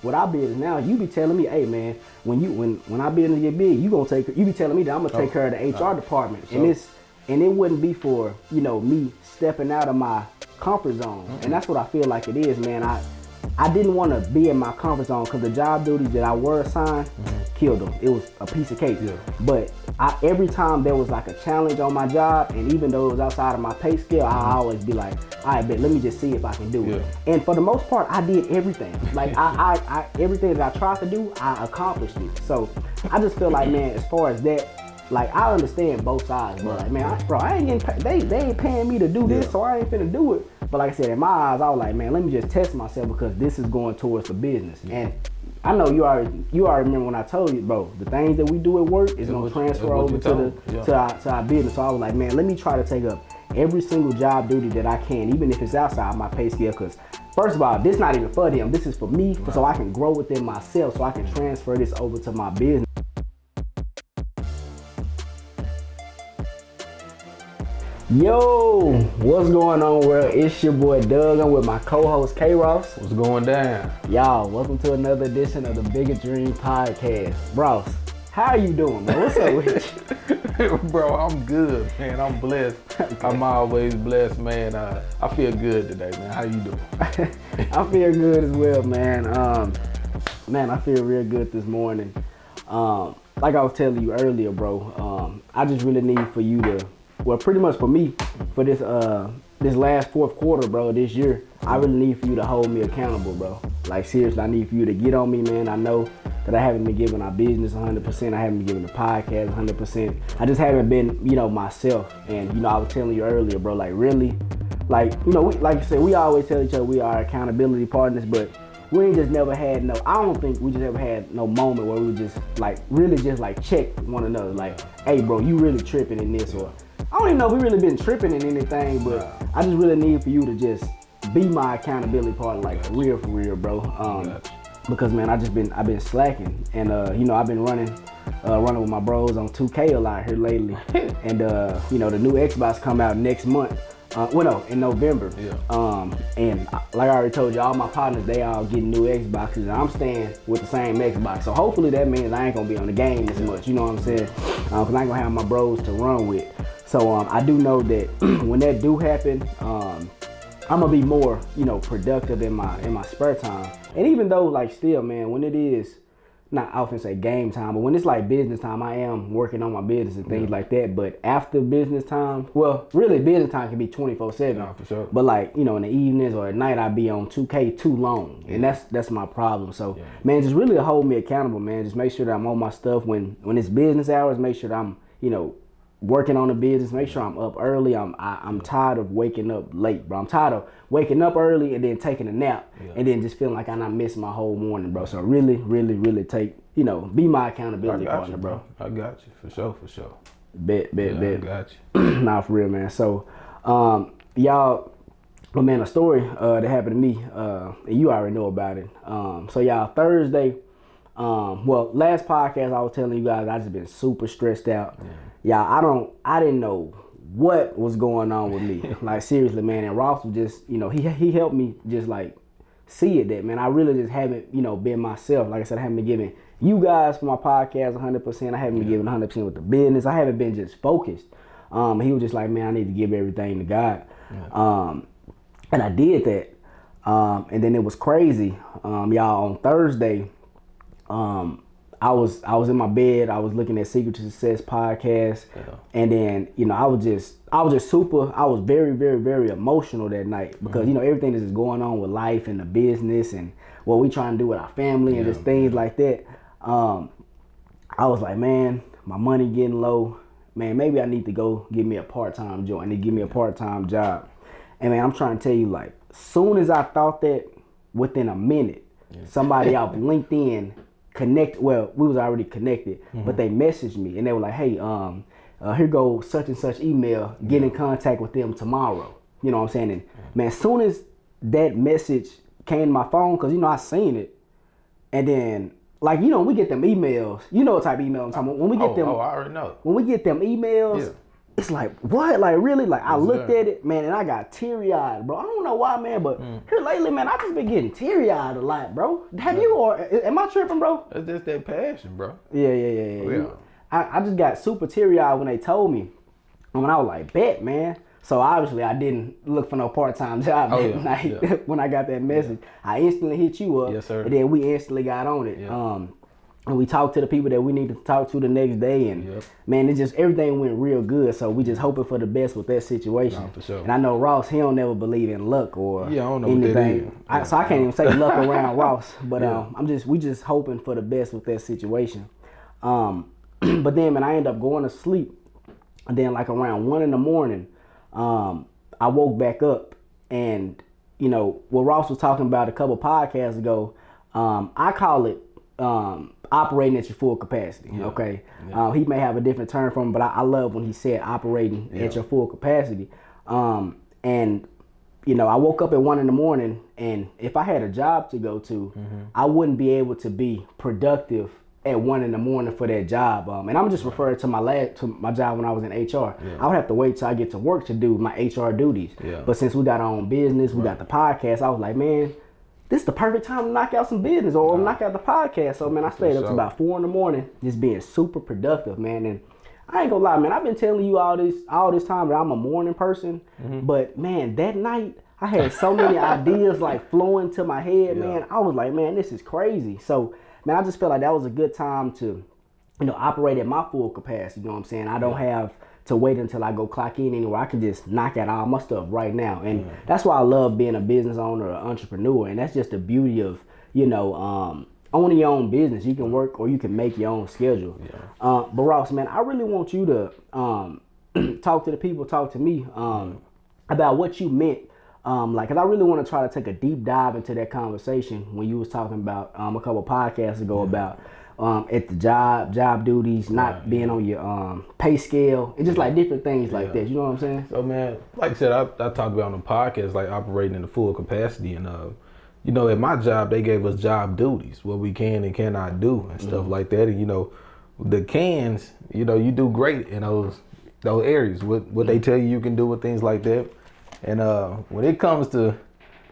with our business now, you be telling me, hey man, when I business get big, you be telling me that I'm gonna take care of the HR department, and it wouldn't be for me stepping out of my comfort zone, and that's what I feel like it is, man. I didn't want to be in my comfort zone because the job duties that I were assigned killed them. It was a piece of cake. Yeah. But every time there was like a challenge on my job, and even though it was outside of my pay scale, I always be like, all right, bet, let me just see if I can do it. And for the most part, I did everything. Like I everything that I tried to do, I accomplished it. So I just feel like, man, as far as that, like I understand both sides, but like, man, I ain't getting paid. They ain't paying me to do this, so I ain't finna do it. But like I said, in my eyes, I was like, man, let me just test myself because this is going towards the business. And I know you already remember when I told you, bro, the things that we do at work is gonna transfer over to our business. So I was like, man, let me try to take up every single job duty that I can, even if it's outside my pay scale. Because first of all, this not even for them. This is for me, so I can grow within myself, so I can transfer this over to my business. Yo, what's going on, world? It's your boy Doug. I'm with my co-host K-Ross. What's going down? Y'all, welcome to another edition of the Bigger Dream Podcast. Ross, how are you doing, bro? What's up with you? Bro, I'm good, man. I'm blessed. Okay. I'm always blessed, man. I feel good today, man. How you doing? I feel good as well, man. Man, I feel real good this morning. Like I was telling you earlier, bro, I just really need for you to, well, pretty much for me, for this last fourth quarter, bro, this year, I really need for you to hold me accountable, bro. Like, seriously, I need for you to get on me, man. I know that I haven't been giving our business 100%. I haven't been giving the podcast 100%. I just haven't been, myself. And, I was telling you earlier, bro, like, really, like, like you said, we always tell each other we are accountability partners, but we ain't just never had I don't think we just ever had no moment where we just, like, really just, like, check one another. Like, hey, bro, you really tripping in this, or I don't even know if we really been tripping in anything, but I just really need for you to just be my accountability partner, like for real, bro. Because man, I've been slacking, and I've been running with my bros on 2K a lot here lately, and the new Xbox come out next month. In November. Yeah. And like I already told you, all my partners, they all getting new Xboxes, and I'm staying with the same Xbox. So hopefully that means I ain't gonna be on the game as much. You know what I'm saying? Cause I ain't gonna have my bros to run with. So I do know that when that do happen, I'm gonna be more, productive in my spare time. And even though, like, still, man, when it is, not I often say game time, but when it's like business time, I am working on my business and things like that. But after business time, well, really business time can be 24/7. Yeah, for sure. But like, in the evenings or at night, I be on 2K too long, and that's my problem. So, man, just really hold me accountable, man. Just make sure that I'm on my stuff when it's business hours. Make sure that I'm, working on the business. Make sure I'm up early. I'm tired of waking up late, bro. I'm tired of waking up early and then taking a nap and then just feeling like I'm not missing my whole morning, bro. So really, really, really take, be my accountability partner, bro. I got you, for sure. Bet. I got you. Nah, for real, man. So, y'all, well, man, a story that happened to me, and you already know about it. So y'all, Thursday, last podcast I was telling you guys I just been super stressed out. Y'all, I didn't know what was going on with me. Like, seriously, man. And Ross was just, he helped me just like see it that, man, I really just haven't, been myself. Like I said, I haven't been giving you guys for my podcast 100%. I haven't been giving 100% with the business. I haven't been just focused. He was just like, man, I need to give everything to God. And I did that. And then it was crazy. Y'all, on Thursday, I was in my bed. I was looking at Secret to Success podcast, and then I was very, very, very emotional that night because everything that's going on with life and the business and what we trying to do with our family and just things like that. I was like, man, my money getting low. Man, maybe I need to go get me a part-time job. I need to give me a part-time job. And man, I'm trying to tell you, like, soon as I thought that, within a minute, somebody off LinkedIn we was already connected, but they messaged me and they were like, hey, here goes such and such email, get in contact with them tomorrow. You know what I'm saying? And man, as soon as that message came to my phone, because I seen it, and then like we get them emails, what type of email I'm talking about. When we get them, I already know. When we get them emails, it's like, what? Like, really? Like, I looked at it, man, and I got teary-eyed, bro. I don't know why, man, but here lately, man, I just been getting teary-eyed a lot, bro. Have you, or am I tripping, bro? It's just that passion, bro. Yeah. I just got super teary-eyed when they told me. And when I was like, bet, man. So obviously I didn't look for no part-time job that night when I got that message. I instantly hit you up. Yes, sir. And then we instantly got on it. And we talked to the people that we needed to talk to the next day. And man, it just, everything went real good. So we just hoping for the best with that situation. No, for sure. And I know Ross, he don't never believe in luck or I don't know anything. What that is. So I can't even say luck around Ross. But we just hoping for the best with that situation. But then, man, I ended up going to sleep. And then like around 1 a.m, I woke back up, and you know what Ross was talking about a couple podcasts ago. I call it operating at your full capacity. Okay, he may have a different term from, but I love when he said operating at your full capacity. And you know, I woke up at 1 a.m, and if I had a job to go to, I wouldn't be able to be productive at 1 a.m. for that job. And I'm just referring to my job when I was in HR. I would have to wait till I get to work to do my HR duties. But since we got our own business, we got the podcast, I was like, man, this is the perfect time to knock out some business or knock out the podcast. So man, I stayed up to about 4 a.m, just being super productive, man. And I ain't gonna lie, man, I've been telling you all this time that I'm a morning person, but man, that night I had so many ideas like flowing to my head, man. I was like, man, this is crazy. So man, I just felt like that was a good time to, you know, operate at my full capacity. You know what I'm saying? I don't have to wait until I go clock in anywhere. I can just knock out all my stuff right now. And that's why I love being a business owner or entrepreneur. And that's just the beauty of, you know, owning your own business. You can work or you can make your own schedule. But Ross, man, I really want you to talk to the people, talk to me about what you meant. Cause I really want to try to take a deep dive into that conversation when you was talking about a couple podcasts ago about at the job duties, not being on your pay scale, and just like different things like that. You know what I'm saying? So man, like I said, I talked about on the podcast like operating in the full capacity, and you know, at my job they gave us job duties, what we can and cannot do, and stuff like that. And you know, the cans, you know, you do great in those areas. What they tell you can do with things like that. And when it comes to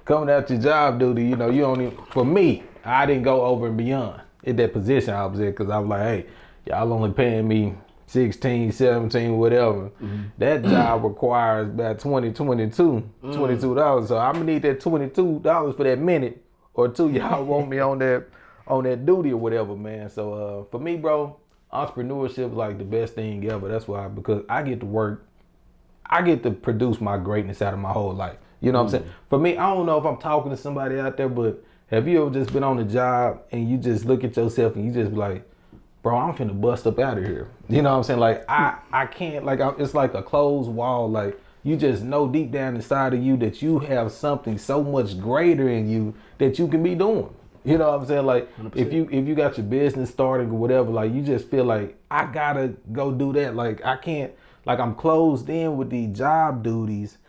coming out your job duty, you know, you only, for me, I didn't go over and beyond in that position I was in, because I was like, hey, y'all only paying me 16, 17, whatever. That job requires about $22. So I'm gonna need that $22 for that minute or two y'all want me on that duty or whatever, man. So for me, bro, entrepreneurship is like the best thing ever. That's why, because I get to work. I get to produce my greatness out of my whole life. You know what I'm saying? For me, I don't know if I'm talking to somebody out there, but have you ever just been on a job and you just look at yourself and you just be like, bro, I'm finna bust up out of here. You know what I'm saying? Like, I can't, like, it's like a closed wall. Like, you just know deep down inside of you that you have something so much greater in you that you can be doing. You know what I'm saying? Like, 100%. if you got your business starting or whatever, like, you just feel like, I gotta go do that. Like, I can't. Like, I'm closed in with these job duties,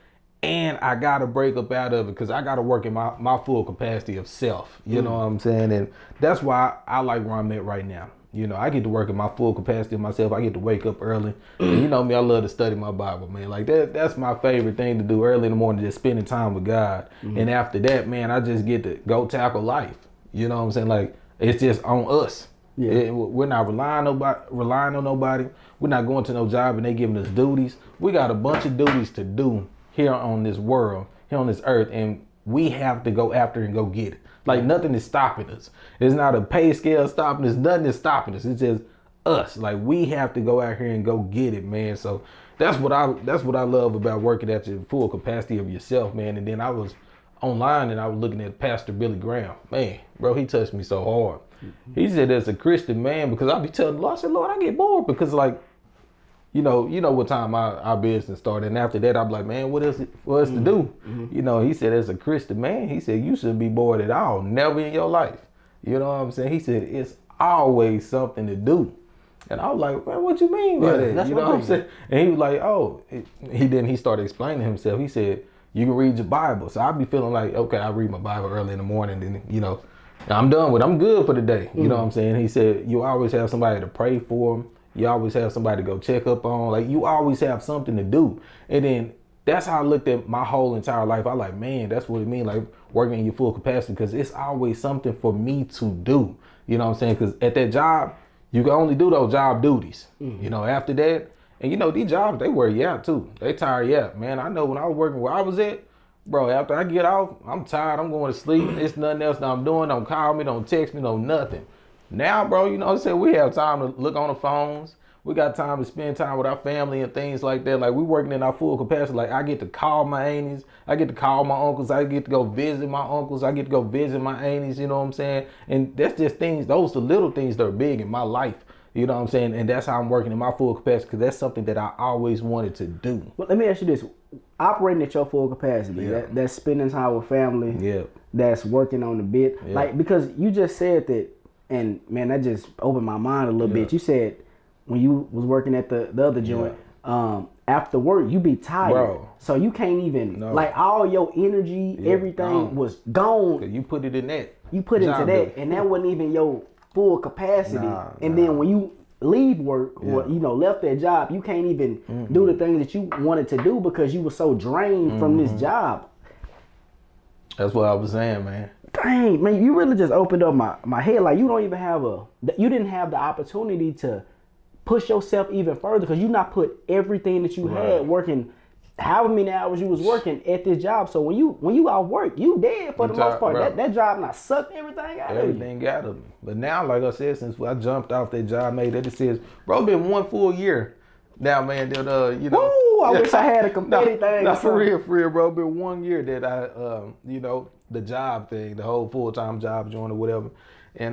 and I got to break up out of it because I got to work in my full capacity of self. You know what I'm saying? And that's why I like where I'm at right now. You know, I get to work in my full capacity of myself. I get to wake up early. And you know me, I love to study my Bible, man. Like, that's my favorite thing to do early in the morning, just spending time with God. And after that, man, I just get to go tackle life. You know what I'm saying? Like, it's just on us. We're not relying on nobody. We're not going to no job and they giving us duties. We got a bunch of duties to do here on this world, here on this earth, and we have to go after and go get it. Like, nothing is stopping us. It's not a pay scale stopping us. Nothing is stopping us. It's just us. Like, we have to go out here and go get it, man. So that's what I love about working at your full capacity of yourself, man. And then I was online and I was looking at Pastor Billy Graham. Man, bro, he touched me so hard. He said, as a Christian man, because I be telling the Lord, I said, Lord, I get bored because, like, you know what time our business started. And after that, I'm like, man, what else for us to do? You know, he said, as a Christian man, he said, you shouldn't be bored at all. Never in your life. You know what I'm saying? He said, it's always something to do. And I was like, man, what you mean by that? You know what I'm saying? And he was like, oh, he started explaining himself. He said, you can read your Bible. So I'd be feeling like, okay, I read my Bible early in the morning, and you know, I'm done with it. I'm good for the day. You know what I'm saying? He said, you always have somebody to pray for him. You always have somebody to go check up on. Like, you always have something to do. And then that's how I looked at my whole entire life. I like, man, that's what it means, like working in your full capacity, because it's always something for me to do. You know what I'm saying? Because at that job, you can only do those job duties. You know, after that, and you know, these jobs, they wear you out too. They tire you out. Man, I know when I was working where I was at, bro, after I get off, I'm tired. I'm going to sleep. It's nothing else that I'm doing. Don't call me. Don't text me. No nothing. Now, bro, you know what I'm saying? We have time to look on the phones. We got time to spend time with our family and things like that. Like, we working in our full capacity. Like, I get to call my aunties. I get to call my uncles. I get to go visit my uncles. I get to go visit my aunties. You know what I'm saying? And that's just things. Those are the little things that are big in my life. You know what I'm saying? And that's how I'm working in my full capacity, because that's something that I always wanted to do. Well, let me ask you this. Operating at your full capacity, that's spending time with family, that's working on the bit. Like, because you just said that, and man, that just opened my mind a little bit. You said when you was working at the other joint, after work, you be tired. Bro. So you can't even, like, all your energy, everything was gone. You put it in that. You put into that, and that wasn't even your full capacity. And then when you leave work or you know left that job, you can't even do the things that you wanted to do because you were so drained from this job. That's what I was saying, man. Dang, man, you really just opened up my head. Like, you don't even have you didn't have the opportunity to push yourself even further, because you not put everything that you had working however many hours you was working at this job. So when you out work, you dead for the most part. That job not sucked everything out of you. Everything out of me. But now, like I said, since I jumped off that job, made that decision, bro, been 1 full year now, man. That you know. Woo, I wish I had a competitive thing. Not for real, bro. Been 1 year that I, you know, the job thing, the whole full-time job joint or whatever. And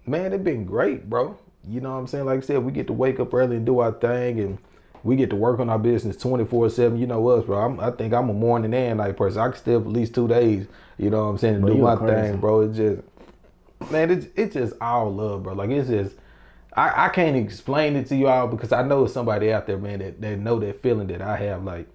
man, it been great, bro. You know what I'm saying? Like I said, we get to wake up early and do our thing, and we get to work on our business 24/7. You know us, bro. I think I'm a morning and night person. I can stay up at least 2 days. You know what I'm saying? To do my thing, bro. It's just, man, it's just all love, bro. Like, it's just, I can't explain it to you all, because I know it's somebody out there, man, that know that feeling that I have. Like,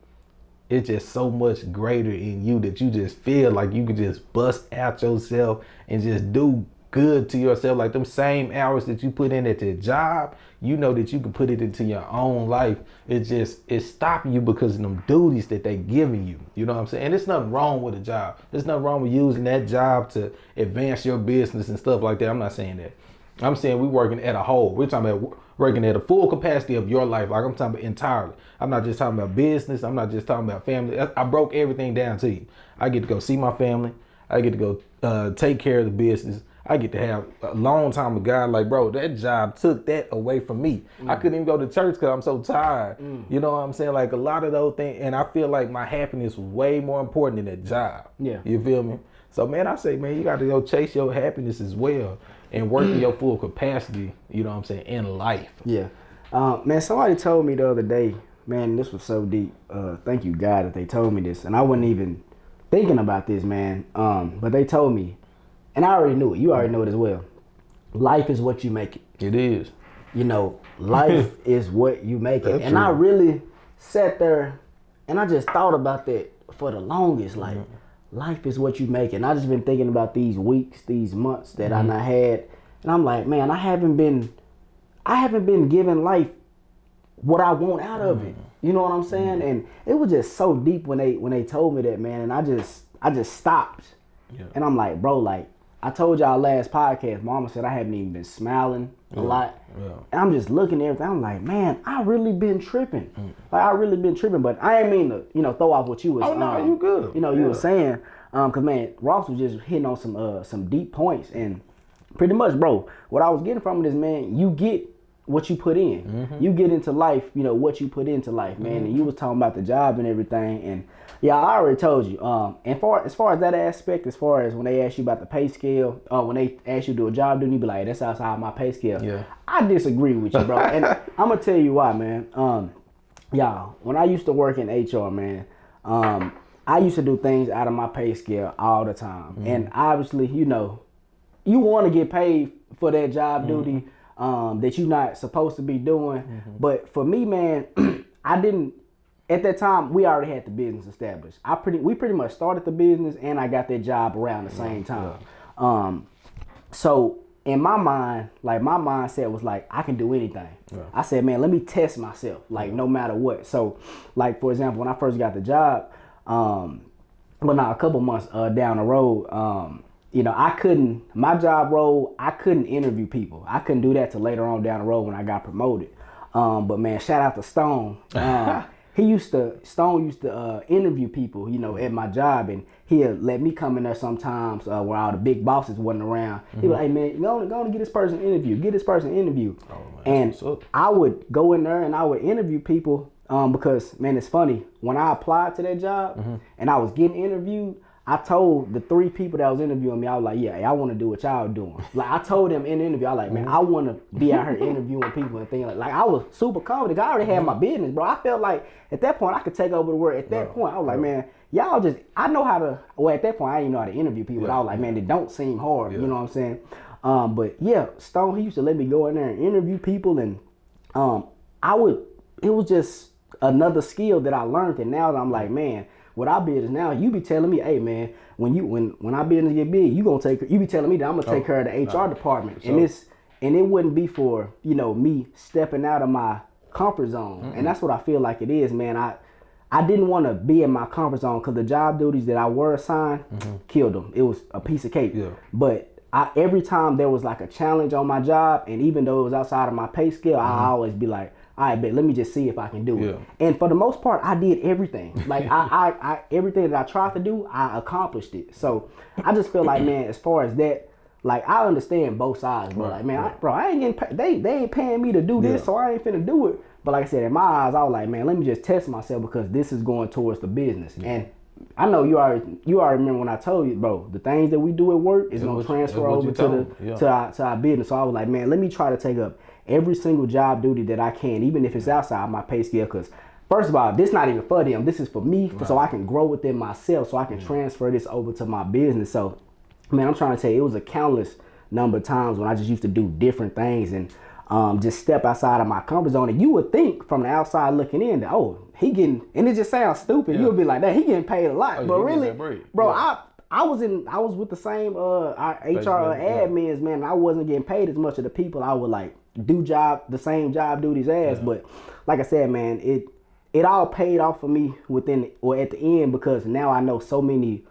it's just so much greater in you that you just feel like you can just bust out yourself and just do good to yourself. Like, them same hours that you put in at your job, you know that you can put it into your own life. It's stopping you because of them duties that they giving you. You know what I'm saying? And there's nothing wrong with a job. There's nothing wrong with using that job to advance your business and stuff like that. I'm not saying that. I'm saying we working at a whole. We're talking about working at a full capacity of your life. Like, I'm talking about entirely. I'm not just talking about business. I'm not just talking about family. I broke everything down to you. I get to go see my family. I get to go take care of the business. I get to have a long time with God. Like, bro, that job took that away from me. I couldn't even go to church because I'm so tired. You know what I'm saying? Like, a lot of those things. And I feel like my happiness was way more important than that job. Yeah. You feel me? So, man, I say, man, you got to go chase your happiness as well and work in your full capacity, you know what I'm saying, in life. Yeah. Man, somebody told me the other day, man, this was so deep. Thank you, God, that they told me this. And I wasn't even thinking about this, man. But they told me, and I already knew it. You already know it as well. Life is what you make it. It is. You know, life is what you make it. And I really sat there and I just thought about that for the longest. Like, life is what you make it. And I just been thinking about these weeks, these months that I not had. And I'm like, man, I haven't been giving life what I want out of it. You know what I'm saying? And it was just so deep when they told me that, man. And I just stopped. Yeah. And I'm like, bro, like, I told y'all last podcast, Mama said I haven't even been smiling a lot. Yeah. And I'm just looking at everything. I'm like, man, I really been tripping. Like, I really been tripping. But I ain't mean to, throw off what you was. Oh, no, you good. You were saying. Because, man, Ross was just hitting on some deep points. And pretty much, bro, what I was getting from it is, man, you get what you put in. You get into life, what you put into life, man. And you was talking about the job and everything. And, yeah, I already told you. And as far as that aspect, as far as when they ask you about the pay scale, when they ask you to do a job, you be like, that's outside my pay scale. Yeah. I disagree with you, bro. And I'm going to tell you why, man. Y'all, when I used to work in HR, man, I used to do things out of my pay scale all the time. And obviously, you want to get paid for that job duty that you're not supposed to be doing. But for me, man, I didn't. At that time, we already had the business established. We pretty much started the business, and I got that job around the same time. So in my mind, like my mindset was like, I can do anything. Yeah. I said, man, let me test myself, like no matter what. So, like for example, when I first got the job, a couple months down the road, you know, my job role, I couldn't interview people. I couldn't do that till later on down the road when I got promoted. But man, shout out to Stone. Stone used to interview people, you know, at my job, and he'd let me come in there sometimes where all the big bosses wasn't around. He'd be like, hey man, go on and get this person interview. Oh, man, and I would go in there and I would interview people because, man, it's funny. When I applied to that job and I was getting interviewed, I told the 3 people that was interviewing me, I was like, yeah, I want to do what y'all doing. Like, I told them in the interview, I was like, man, I want to be out here interviewing people and things like I was super confident. I already had my business, bro. I felt like at that point I could take over the world. At that point, I was like, man, y'all just, I know how to, well, at that point I didn't know how to interview people. But I was like, man, it don't seem hard. You know what I'm saying? But yeah, Stone, he used to let me go in there and interview people, and it was just another skill that I learned. And now that I'm like, man, what our business now, you be telling me, hey man, when our business get big, you be telling me that I'm gonna take care of the HR department. So. And it wouldn't be for, you know, me stepping out of my comfort zone. And that's what I feel like it is, man. I didn't want to be in my comfort zone because the job duties that I were assigned killed them. It was a piece of cake. Yeah. But every time there was like a challenge on my job, and even though it was outside of my pay scale, I always be like, all right, bet, let me just see if I can do it. And for the most part, I did everything. Like I everything that I tried to do, I accomplished it. So I just feel like, man, as far as that, like I understand both sides, bro. Like, man, I ain't getting paid. They ain't paying me to do this, so I ain't finna do it. But like I said, in my eyes, I was like, man, let me just test myself because this is going towards the business. And I know you already remember when I told you, bro, the things that we do at work is gonna transfer over to our business. So I was like, man, let me try to take up every single job duty that I can, even if it's outside my pay scale. Because first of all, this not even for them. This is for me, so I can grow within myself, so I can transfer this over to my business. So, man, I'm trying to tell you, it was a countless number of times when I just used to do different things and just step outside of my comfort zone. And you would think from the outside looking in that, oh, he getting, and it just sounds stupid. You would be like, that he getting paid a lot, but really, bro, I was with the same HR admins, man. I wasn't getting paid as much of the people I would like do the same job duties as. But like I said, man, it all paid off for me at the end, because now I know so many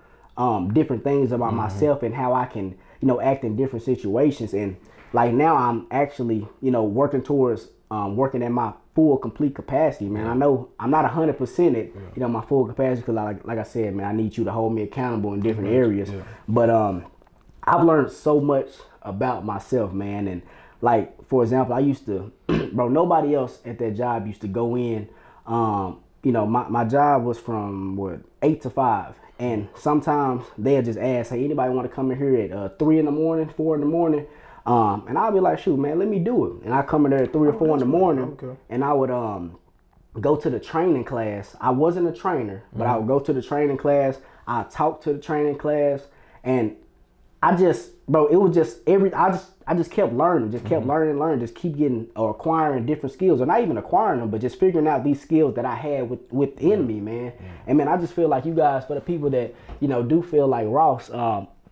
different things about myself and how I can, you know, act in different situations. And like now I'm actually, you know, working towards working at my full complete capacity, man. I know I'm not 100% at, you know, my full capacity, because like I said, man, I need you to hold me accountable in different areas. But I've learned so much about myself, man. And like, for example, I used to, bro, nobody else at that job used to go in. You know, my job was from 8 to 5. And sometimes they'll just ask, hey, anybody want to come in here at 3 in the morning, 4 in the morning? And I'll be like, shoot, man, let me do it. And I come in there at 3 or 4 in the morning, and I would go to the training class. I wasn't a trainer, but I would go to the training class. I talk to the training class, and I just, bro, it was just I just kept learning, just keep getting or acquiring different skills, or not even acquiring them, but just figuring out these skills that I had within me, man. And man, I just feel like you guys, for the people that, you know, do feel like Ross,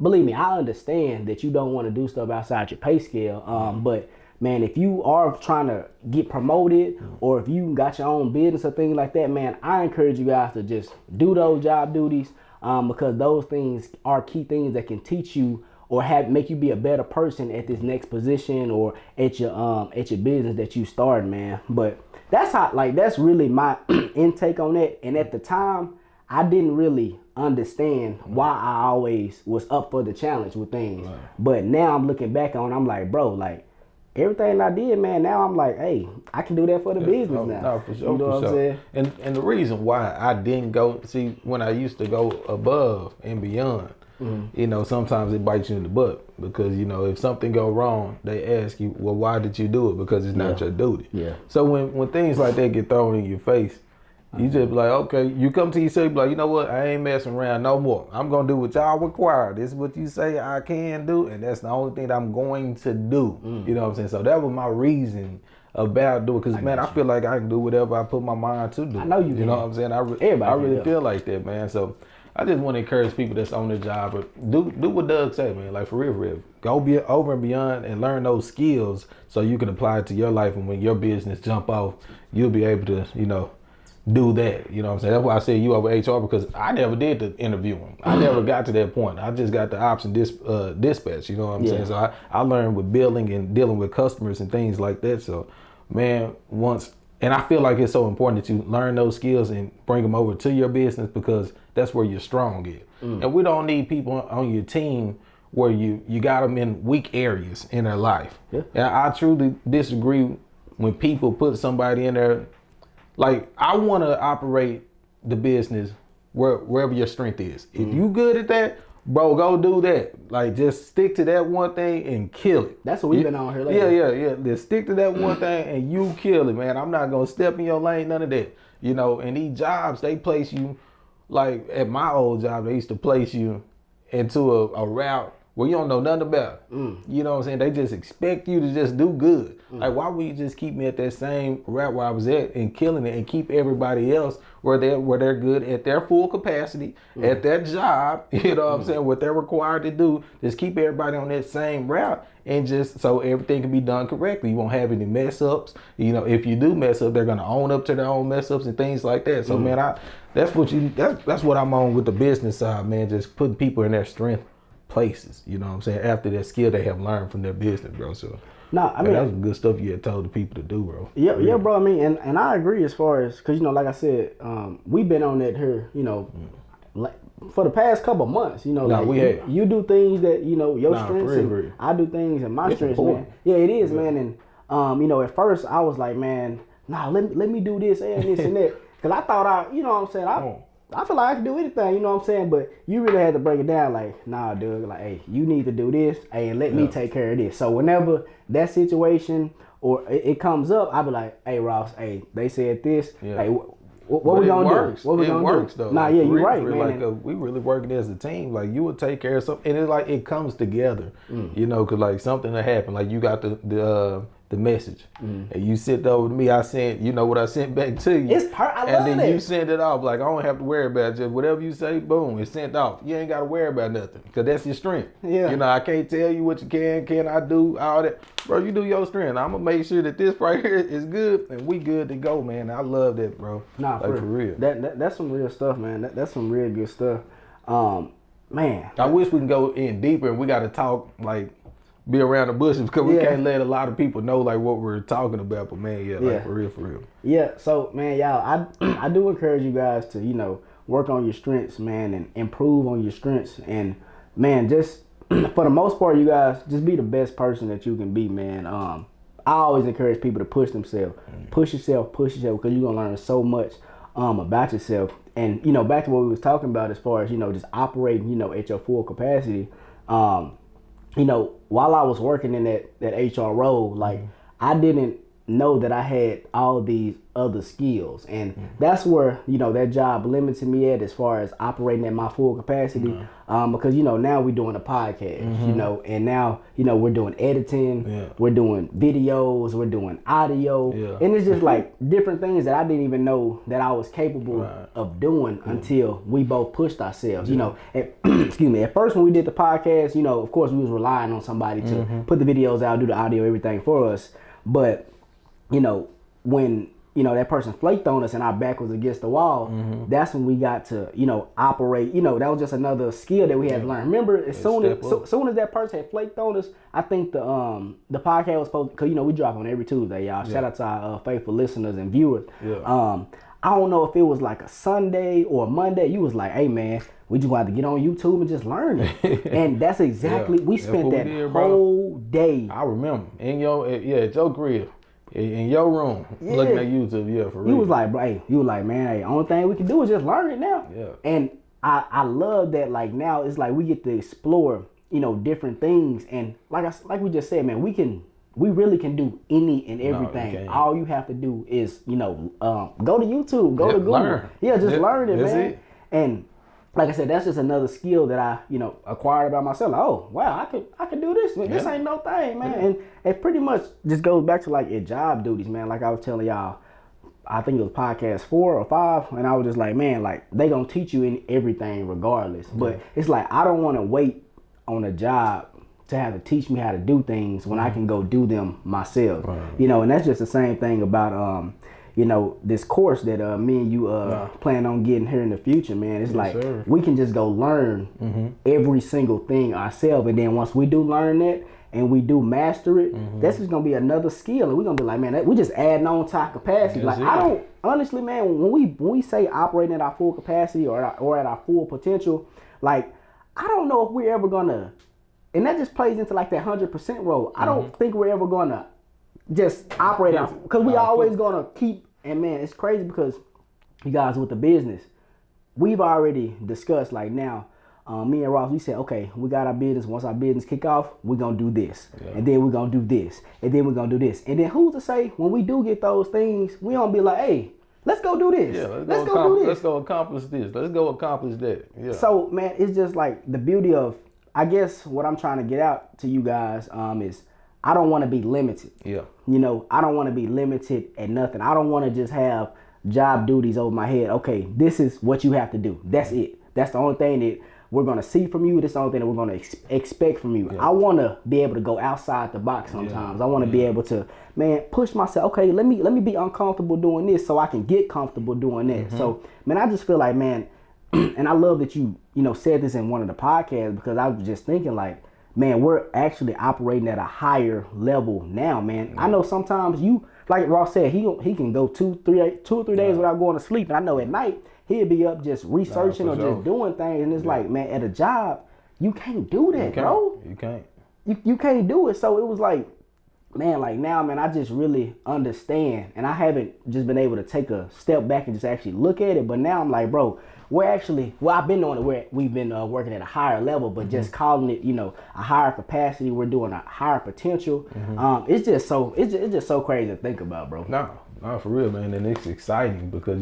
believe me, I understand that you don't want to do stuff outside your pay scale. But man, if you are trying to get promoted, or if you got your own business or things like that, man, I encourage you guys to just do those job duties, because those things are key things that can teach you or make you be a better person at this next position or at your business that you started, man. But that's really my intake on that. And at the time, I didn't really understand why I always was up for the challenge with things. Right. But now I'm looking back on, I'm like, bro, like everything I did, man, now I'm like, hey, I can do that for the business now. No, for sure. You know what I'm saying? And the reason why I didn't go, see, when I used to go above and beyond, you know, sometimes it bites you in the butt, because, you know, if something go wrong, they ask you, well, why did you do it? Because it's not your duty. Yeah. So when things like that get thrown in your face, you just be like, okay, you come to yourself, be like, you know what, I ain't messing around no more. I'm going to do what y'all require. This is what you say I can do, and that's the only thing I'm going to do. You know what I'm saying? So that was my reason about doing it, because, man, I feel like I can do whatever I put my mind to do. I know you can. You know what I'm saying? I really feel like that, man. So I just want to encourage people that's on their job, but do what Doug say, man. Like for real. Go be over and beyond and learn those skills so you can apply it to your life. And when your business jump off, you'll be able to, do that. You know what I'm saying? That's why I said you over HR, because I never did the interviewing. I never got to that point. I just got the option dispatch. You know what I'm saying? So I learned with building and dealing with customers and things like that. So, man, and I feel like it's so important that you learn those skills and bring them over to your business, because that's where you're strong at. And we don't need people on your team where you got them in weak areas in their life. Yeah. And I truly disagree when people put somebody in there. Like, I want to operate the business wherever your strength is. If you good at that, bro, go do that. Like, just stick to that one thing and kill it. That's what we've been on here lately. Yeah. Just stick to that one thing and you kill it, man. I'm not going to step in your lane, none of that. And these jobs, they place you, like at my old job, they used to place you into a route where you don't know nothing about it. You know what I'm saying? They just expect you to just do good. Like, why would you just keep me at that same route where I was at and killing it, and keep everybody else where they're good at their full capacity, at their job, you know what I'm saying, what they're required to do, just keep everybody on that same route, and just so everything can be done correctly. You won't have any mess ups. If you do mess up, they're gonna own up to their own mess ups and things like that. So man, that's what I'm on with the business side, man, just putting people in their strength places, you know what I'm saying, after that skill they have learned from their business, bro. So I mean, that was good stuff you had told the people to do, bro. Yeah, bro. I mean, and I agree as far as, because like I said, we've been on that here, like for the past couple months, like we have. You do things that your strengths, and I do things and my strengths, man. Yeah, it is, man. And at first I was like, man, let me do this and this and that, because I thought what I'm saying, I feel like I can do anything, you know what I'm saying? But you really had to break it down like, nah, dude, like, hey, you need to do this, hey, and let me take care of this. So whenever that situation or it comes up, I'll be like, hey, Ross, hey, they said this, hey, what we gonna do? What we gonna do? Though. Nah, like, yeah, you're right, man. Like, we really working as a team. Like, you would take care of something, and it's like it comes together, because like something that happened, like you got the message, and you sent over to me. I sent, what I sent back to you. I love and then you send it off. Like, I don't have to worry about it. Just whatever you say, boom, it's sent off. You ain't got to worry about nothing, because that's your strength. Yeah. I can't tell you what you can I do, all that. Bro, you do your strength. I'm going to make sure that this right here is good, and we good to go, man. I love that, bro. Nah, like, for real. That's some real stuff, man. That's some real good stuff. Man. I wish we can go in deeper, and we got to talk, like, be around the bushes, because we can't let a lot of people know like what we're talking about. But man, like for real. Yeah. So man, y'all, I do encourage you guys to work on your strengths, man, and improve on your strengths. And man, just for the most part, you guys just be the best person that you can be, man. I always encourage people to push themselves, push yourself, because you're gonna learn so much about yourself. And back to what we was talking about as far as just operating at your full capacity. While I was working in that HR role, like I didn't know that I had all these other skills, and that's where that job limited me at as far as operating at my full capacity. Because now we're doing a podcast, and now we're doing editing, we're doing videos, we're doing audio, and it's just like different things that I didn't even know that I was capable of doing until we both pushed ourselves. Excuse me. At first when we did the podcast, of course we was relying on somebody to put the videos out, do the audio, everything for us, but when that person flaked on us and our back was against the wall, that's when we got to operate. That was just another skill that we had to learn. Remember, as soon as that person had flaked on us, I think the podcast was supposed, because we drop on every Tuesday, y'all. Shout out to our faithful listeners and viewers. I don't know if it was like a Sunday or a Monday. You was like, hey man, we just want to get on YouTube and just learn it. And that's exactly, we spent that whole day. I remember at your crib. In your room, looking at YouTube, for real. You was like, bro, man, hey, only thing we can do is just learn it now. Yeah. And I love that, like, now it's like we get to explore, different things. And like we just said, man, we really can do any and everything. All you have to do is, go to YouTube, go to Google. Learn. Yeah, just learn it, man. It. And like I said, that's just another skill that I, acquired about myself. Like, oh, wow, I could do this. This ain't no thing, man. And it pretty much just goes back to like your job duties, man. Like I was telling y'all, I think it was podcast 4 or 5, and I was just like, man, like they gonna teach you in everything regardless. But it's like I don't want to wait on a job to have to teach me how to do things when I can go do them myself. Right. You know, and that's just the same thing about you know, this course that me and you plan on getting here in the future, man. It's like we can just go learn every single thing ourselves, and then once we do learn that and we do master it, that's just gonna be another skill, and we're gonna be like, man, we just adding on to our capacity. Like I don't honestly, man, when we say operating at our full capacity or at our full potential, like I don't know if we're ever gonna, and that just plays into like that 100% role. I don't think we're ever gonna just operate out, because we always gonna keep. And man, it's crazy because you guys with the business, we've already discussed like now. Me and Ross, we said, okay, we got our business. Once our business kick off, we're going to do this. And then we're going to do this. And then we're going to do this. And then who's to say when we do get those things, we don't be like, hey, let's go do this. Yeah, let's go do this. Let's go accomplish this. Let's go accomplish that. Yeah. So, man, it's just like the beauty of, I guess what I'm trying to get out to you guys is I don't want to be limited. Yeah. You know, I don't want to be limited at nothing. I don't want to just have job duties over my head. Okay, this is what you have to do. That's it. That's the only thing that we're going to see from you. That's the only thing that we're going to expect from you. Yeah. I want to be able to go outside the box sometimes. Yeah. I want to be able to, man, push myself. Okay, let me be uncomfortable doing this so I can get comfortable doing that. So, man, I just feel like, man, and I love that you said this in one of the podcasts, because I was just thinking like, man, we're actually operating at a higher level now, man. I know sometimes you, like Ross said, he can go 2 or 3 days without going to sleep. And I know at night, he'll be up just researching or just doing things. And it's like, man, at a job, you can't do that, bro. You can't. You can't do it. So it was like, man, like now, man, I just really understand. And I haven't just been able to take a step back and just actually look at it. But now I'm like, bro, we're actually, well, I've been doing it where we've been working at a higher level, but just calling it, a higher capacity. We're doing a higher potential. It's just so crazy to think about, bro. No, for real, man. And it's exciting because,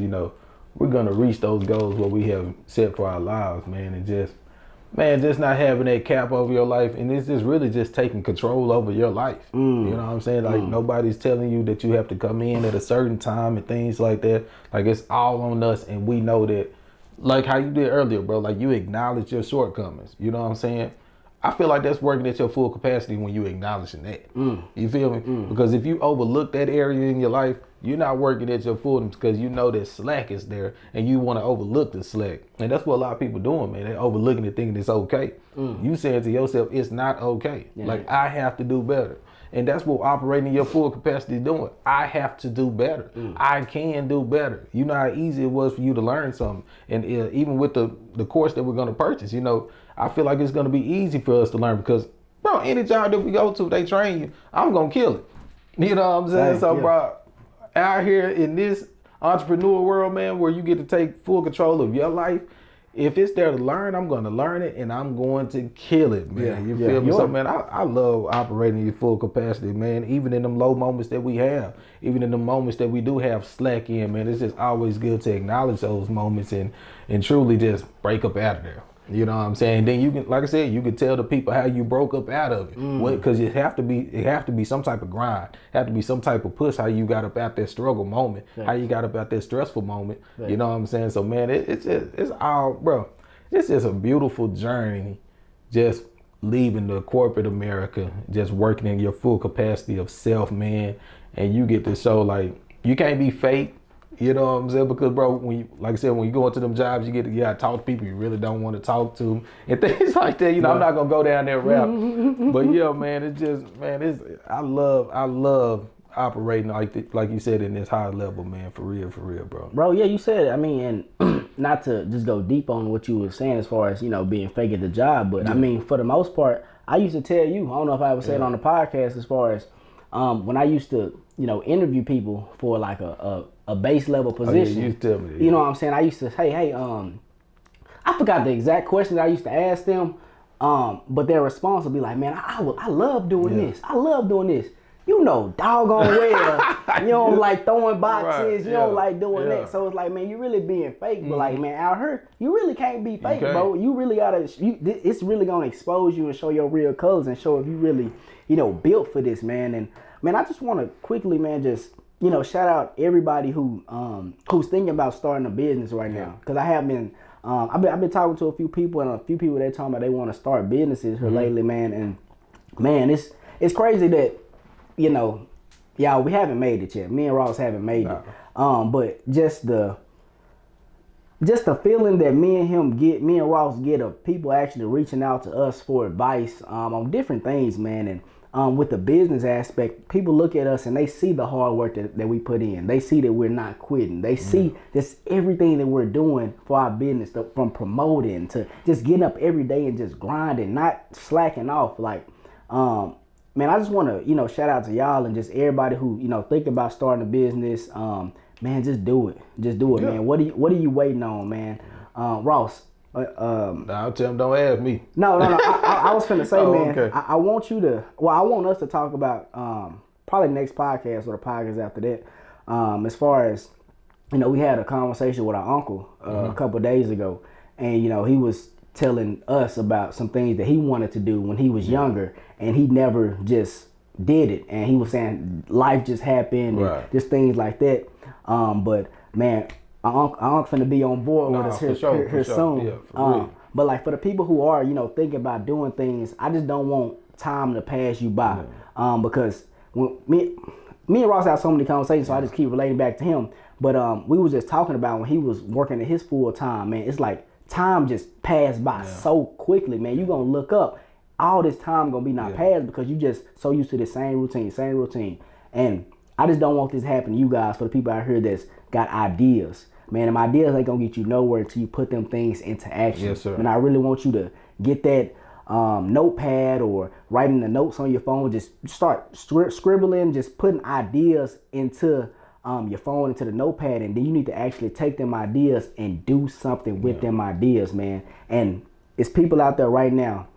we're going to reach those goals what we have set for our lives, man. And just not having that cap over your life. And it's just really just taking control over your life. You know what I'm saying? Like nobody's telling you that you have to come in at a certain time and things like that. Like it's all on us. And we know that, like how you did earlier, bro, like you acknowledge your shortcomings. You know what I'm saying? I feel like that's working at your full capacity when you acknowledging that. You feel me? Because if you overlook that area in your life, you're not working at your fullness because you know that slack is there and you want to overlook the slack. And that's what a lot of people doing, man. They're overlooking it thinking it's okay. You saying to yourself, it's not okay. Yeah. Like, I have to do better. And that's what operating your full capacity is doing. I have to do better. I can do better. You know how easy it was for you to learn something. And even with the course that we're going to purchase, I feel like it's going to be easy for us to learn because, bro, any job that we go to, they train you, I'm going to kill it. You know what I'm saying? So, bro, out here in this entrepreneur world, man, where you get to take full control of your life, if it's there to learn, I'm going to learn it and I'm going to kill it, man. You feel me? So, man, I love operating your full capacity, man. Even in them low moments that we have, even in the moments that we do have slack in, man, it's just always good to acknowledge those moments and truly just break up out of there. You know what I'm saying? Then you can, like I said, you can tell the people how you broke up out of it. Because it have to be some type of grind. It have to be some type of push. How you got up out that struggle moment. How you got up out that stressful moment. You know what I'm saying? So man, it's all, bro. It's just a beautiful journey. Just leaving the corporate America, just working in your full capacity of self, man. And you get to show like you can't be fake. You know what I'm saying? Because, bro, like I said, when you go into them jobs, you gotta talk to people you really don't want to talk to and things like that. I'm not gonna go down that route. But yeah, man, it's just, man, I love operating like you said in this high level, man, for real, bro. Bro, yeah, you said it. I mean, and not to just go deep on what you were saying as far as being fake at the job, but I mean, for the most part, I used to tell you, I don't know if I ever said it on the podcast, as far as when I used to interview people for like a base level position. You tell me. You know what I'm saying? I used to say, hey, I forgot the exact questions I used to ask them, but their response would be like, man, I love doing this. I love doing this. Doggone well, you don't like throwing boxes, you don't like doing that. So it's like, man, you really being fake, but like, man, out here, you really can't be fake, bro. You really gotta, it's really gonna expose you and show your real colors and show if you really, built for this, man. And man, I just want to quickly, man, just shout out everybody who's thinking about starting a business right now. Because I have been, I've been talking to a few people, and a few people they talking about they want to start businesses here lately, man. And man, it's crazy that y'all, we haven't made it yet. Me and Ross haven't made it. But just the feeling that me and Ross get of people actually reaching out to us for advice on different things, man. And with the business aspect, people look at us and they see the hard work that we put in. They see that we're not quitting. They see just everything that we're doing for our business, from promoting to just getting up every day and just grinding, not slacking off. Like, man, I just want to, shout out to y'all and just everybody who, think about starting a business. Man, just do it. Just do it, man. What are you waiting on, man? Ross. I'll tell him, don't ask me. No. I was finna say, man. Okay. I want you to. Well, I want us to talk about probably next podcast or the podcast after that. As far as we had a conversation with our uncle a couple of days ago, and he was telling us about some things that he wanted to do when he was younger, and he never just did it. And he was saying life just happened, and just things like that. But man, our uncle finna be on board with us here soon. Yeah, but like for the people who are thinking about doing things, I just don't want time to pass you by. Because when me and Ross have so many conversations, so I just keep relating back to him. But we was just talking about when he was working at his full time, man. It's like time just passed by so quickly, man. You gonna look up, all this time gonna be not passed because you just so used to the same routine. And I just don't want this to happen to you guys, for the people out here that's got ideas. Man, them ideas ain't gonna get you nowhere until you put them things into action. Yes, sir. And I really want you to get that notepad or writing the notes on your phone. Just start scribbling, just putting ideas into your phone, into the notepad, and then you need to actually take them ideas and do something with them ideas, man. And it's people out there right now,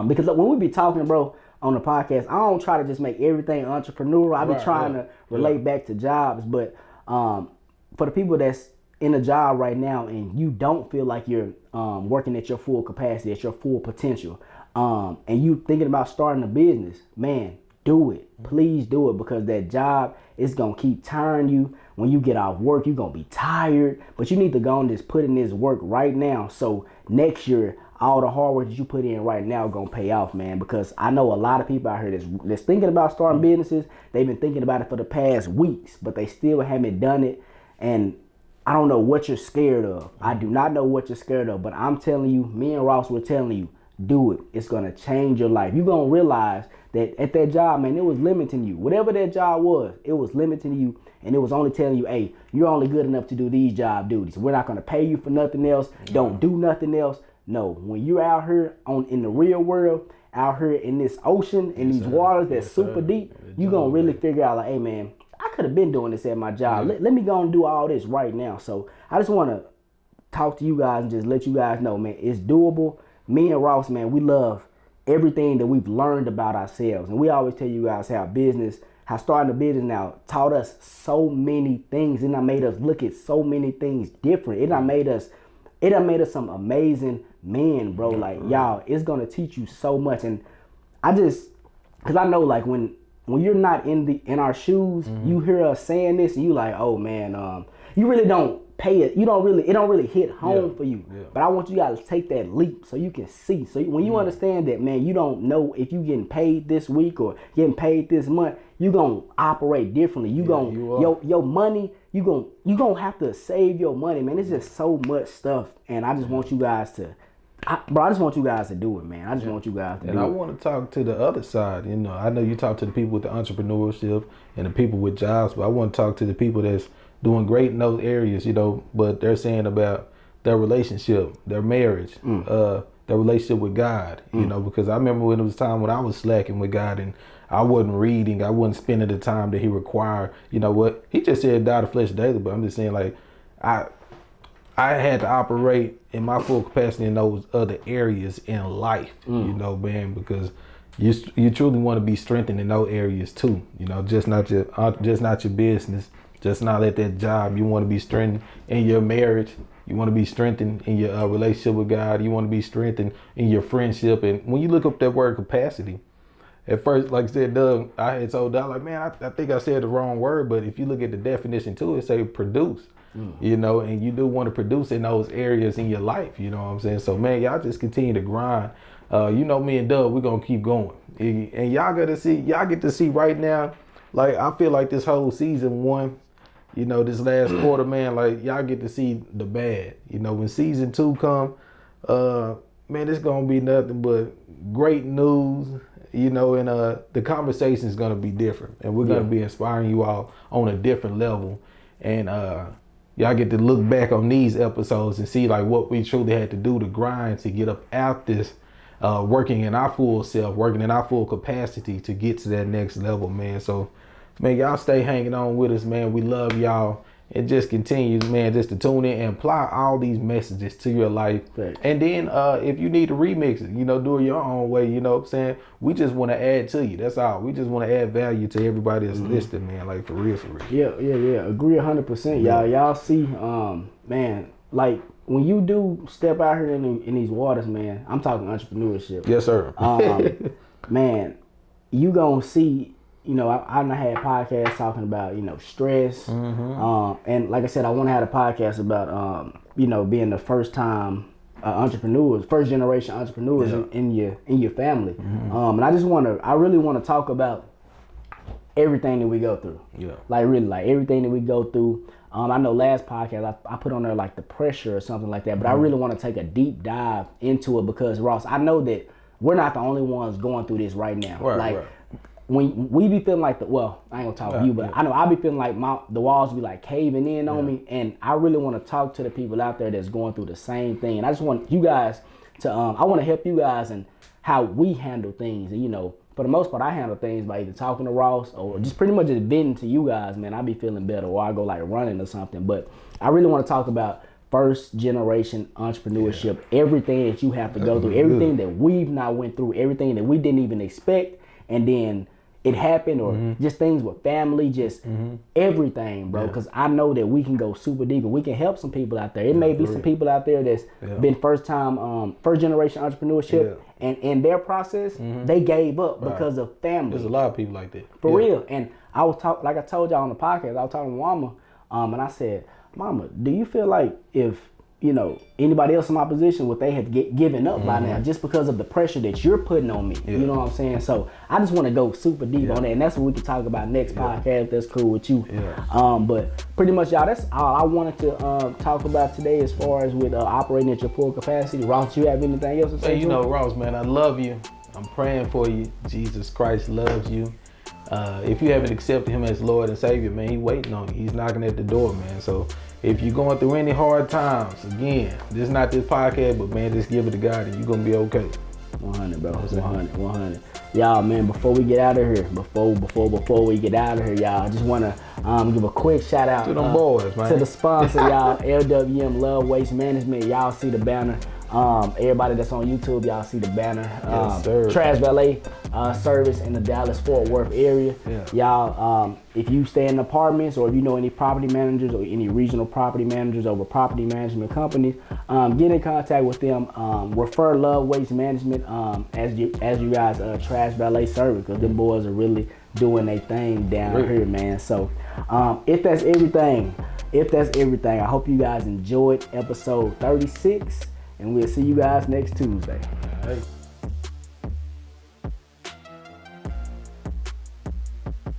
because look, when we be talking, bro, on the podcast, I don't try to just make everything entrepreneurial. I be trying to relate back to jobs, but for the people that's in a job right now and you don't feel like you're working at your full capacity, at your full potential, and you thinking about starting a business, man, do it. Please do it, because that job is gonna keep tiring you. When you get off work, you're gonna be tired, but you need to go and just put in this work right now, so next year all the hard work that you put in right now gonna pay off, man. Because I know a lot of people out here that's thinking about starting businesses. They've been thinking about it for the past weeks, but they still haven't done it. And I don't know what you're scared of. I do not know what you're scared of, but I'm telling you, me and Ross were telling you, do it. It's gonna change your life. You're gonna realize that at that job, man, it was limiting you. Whatever that job was, it was limiting you, and it was only telling you, hey, you're only good enough to do these job duties. We're not gonna pay you for nothing else. Don't do nothing else. No, when you're out here in the real world, out here in this ocean, in these waters that's super deep, you're gonna really figure out, like, hey, man, I could have been doing this at my job. Let me go and do all this right now. So I just want to talk to you guys and just let you guys know, man, it's doable. Me and Ross, man, we love everything that we've learned about ourselves. And we always tell you guys how starting a business now taught us so many things. It done made us look at so many things different. It done made us some amazing men, bro. Like, y'all, it's going to teach you so much. And because I know, like, when you're not in our shoes, you hear us saying this and you like, oh man, you really don't pay it. It don't really hit home for you. Yeah. But I want you guys to take that leap so you can see. So when you understand that, man, you don't know if you getting paid this week or getting paid this month, you gonna operate differently. Your money, you gonna have to save your money, man. It's just so much stuff, and I just want you guys to. I just want you guys to do it, man. I just want you guys to do it. And I want to talk to the other side. I know you talk to the people with the entrepreneurship and the people with jobs, but I want to talk to the people that's doing great in those areas, but they're saying about their relationship, their marriage, their relationship with God, because I remember when it was time when I was slacking with God and I wasn't reading, I wasn't spending the time that he required. You know what? He just said die to flesh daily, but I'm just saying, like, I had to operate in my full capacity in those other areas in life, man, because you truly want to be strengthened in those areas too, just not your business, just not at that job. You want to be strengthened in your marriage. You want to be strengthened in your relationship with God. You want to be strengthened in your friendship. And when you look up that word capacity, at first, like I said, Doug, I had told Doug, like, man, I think I said the wrong word, but if you look at the definition too, it say produce. You know, and you do want to produce in those areas in your life, you know what I'm saying? So, man, y'all just continue to grind. You know, me and Doug, we're going to keep going. And y'all get to see right now, like, I feel like this whole season one, you know, this last quarter, man, like, y'all get to see the bad. You know, when season two come, man, it's going to be nothing but great news, you know, and the conversation is going to be different. And we're going to be inspiring you all on a different level. And, y'all get to look back on these episodes and see like what we truly had to do to grind to get up out this, working in our full self, working in our full capacity to get to that next level, man. So, man, y'all stay hanging on with us, man. We love y'all. And just continue, man, just to tune in and apply all these messages to your life. Right. And then if you need to remix it, you know, do it your own way, you know what I'm saying? We just want to add to you. That's all. We just want to add value to everybody that's listening, man, like for real, for real. Yeah. Agree 100%, y'all. Y'all see, man, like when you do step out here in these waters, man, I'm talking entrepreneurship. Yes, sir. Man, you gonna see. You know, I had podcasts talking about, you know, stress. And like I said, I want to have a podcast about, you know, being the first time entrepreneurs, first generation entrepreneurs in your family. And I really want to talk about everything that we go through. Yeah. Like really, like everything that we go through. I know last podcast I put on there like the pressure or something like that, but I really want to take a deep dive into it because Ross, I know that we're not the only ones going through this right now. Right. When we be feeling like I ain't gonna talk to you, but I know I be feeling like the walls be like caving in on me, and I really want to talk to the people out there that's going through the same thing. And I just want you guys to, I want to help you guys and how we handle things. And you know, for the most part, I handle things by either talking to Ross or just pretty much just venting to you guys. Man, I be feeling better, or I go like running or something. But I really want to talk about first generation entrepreneurship, everything that you have to go through, everything that we've not went through, everything that we didn't even expect, and then it happened, or just things with family, just everything, bro. Because I know that we can go super deep and we can help some people out there. It may be some people out there that's been first generation entrepreneurship, and in their process, they gave up because of family. There's a lot of people like that. For real. And I was like I told y'all on the podcast, I was talking to Mama, and I said, Mama, do you feel like if, you know, anybody else in my position, would they have given up by now just because of the pressure that you're putting on me? You know what I'm saying? So I just want to go super deep on that, and that's what we can talk about next podcast. If that's cool with you. But pretty much, y'all, that's all I wanted to talk about today as far as with operating at your full capacity. Ross, you have anything else to say? Hey, you know, Ross, man, I love you. I'm praying for you. Jesus Christ loves you. If you haven't accepted him as Lord and Savior, man, he's waiting on you. He's knocking at the door, man. So if you're going through any hard times, again, this is not this podcast, but man, just give it to God and you're going to be okay. 100, bro. 100. Y'all, man, before we get out of here, before we get out of here, y'all, I just want to give a quick shout out to them boys, man. To the sponsor, y'all, LWM Love Waste Management. Y'all see the banner. Everybody that's on YouTube, y'all see the banner. Trash valet service in the Dallas-Fort Worth area. Y'all, if you stay in apartments or if you know any property managers or any regional property managers over property management companies, get in contact with them. Refer Love Waste Management as you guys trash valet service, because them boys are really doing their thing down here, man. So if that's everything, I hope you guys enjoyed episode 36. And we'll see you guys next Tuesday. All right.